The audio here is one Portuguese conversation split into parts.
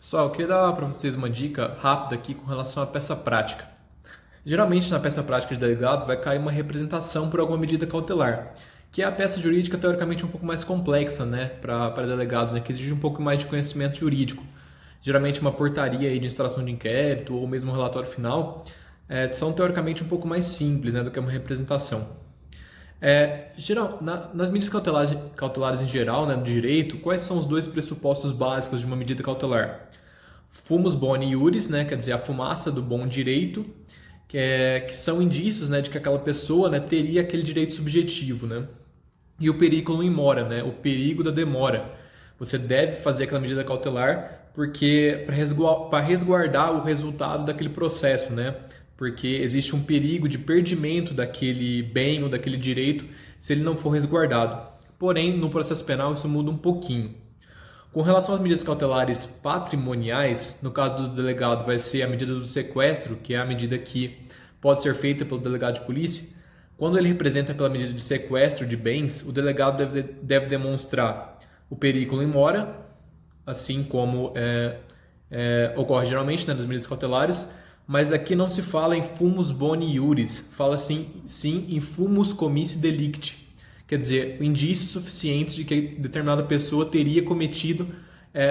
Pessoal, eu queria dar para vocês uma dica rápida aqui com relação à peça prática. Geralmente, na peça prática de delegado vai cair uma representação por alguma medida cautelar, que é a peça jurídica teoricamente um pouco mais complexa, né, para delegados, né, que exige um pouco mais de conhecimento jurídico. Geralmente, uma portaria aí de instalação de inquérito ou mesmo um relatório final são teoricamente um pouco mais simples, né, do que uma representação. Nas medidas cautelares em geral, né, no direito, quais são os dois pressupostos básicos de uma medida cautelar? Fumus boni iuris, né, quer dizer, a fumaça do bom direito, que são indícios, né, de que aquela pessoa, né, teria aquele direito subjetivo, né? E o periculum in mora, né, o perigo da demora. Você deve fazer aquela medida cautelar porque para resguardar o resultado daquele processo, né? Porque existe um perigo de perdimento daquele bem ou daquele direito se ele não for resguardado. Porém, no processo penal isso muda um pouquinho. Com relação às medidas cautelares patrimoniais, no caso do delegado vai ser a medida do sequestro, que é a medida que pode ser feita pelo delegado de polícia. Quando ele representa pela medida de sequestro de bens, o delegado deve demonstrar o periculum in mora, assim como ocorre geralmente, né, nas medidas cautelares, mas aqui não se fala em fumus boni iuris, fala sim em fumus commissi delicti, quer dizer, indícios suficientes de que determinada pessoa teria cometido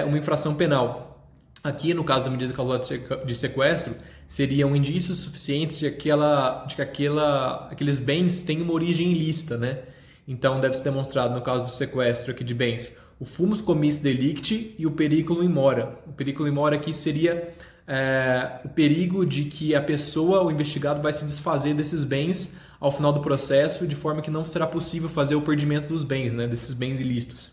uma infração penal. Aqui, no caso da medida cautelar de sequestro, seriam indícios suficientes de que aqueles bens têm uma origem ilícita, né? Então, deve ser demonstrado, no caso do sequestro aqui de bens, o fumus commissi delicti e o periculum in mora. O periculum in mora aqui seria o perigo de que a pessoa, o investigado, vai se desfazer desses bens ao final do processo, de forma que não será possível fazer o perdimento dos bens, né, desses bens ilícitos.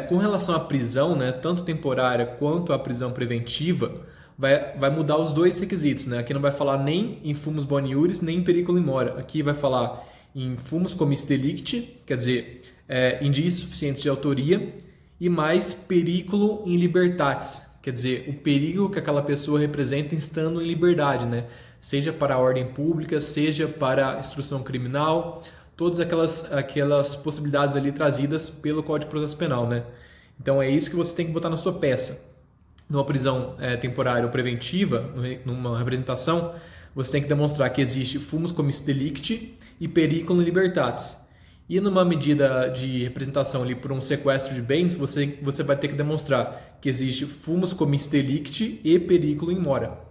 Com relação à prisão, né, tanto temporária quanto à prisão preventiva, vai mudar os dois requisitos. Né? Aqui não vai falar nem em fumus boni iuris, nem em periculum in mora. Aqui vai falar em fumus commissi delicti, quer dizer, indícios suficientes de autoria, e mais periculum in libertatis, quer dizer, o perigo que aquela pessoa representa estando em liberdade, né? Seja para a ordem pública, seja para a instrução criminal, todas aquelas possibilidades ali trazidas pelo Código de Processo Penal, né? Então é isso que você tem que botar na sua peça. Numa prisão temporária ou preventiva, numa representação, você tem que demonstrar que existe fumus commissi delicti e periculum in libertatis. E numa medida de representação ali por um sequestro de bens, você vai ter que demonstrar que existe fumus commissi delicti e periculum in mora.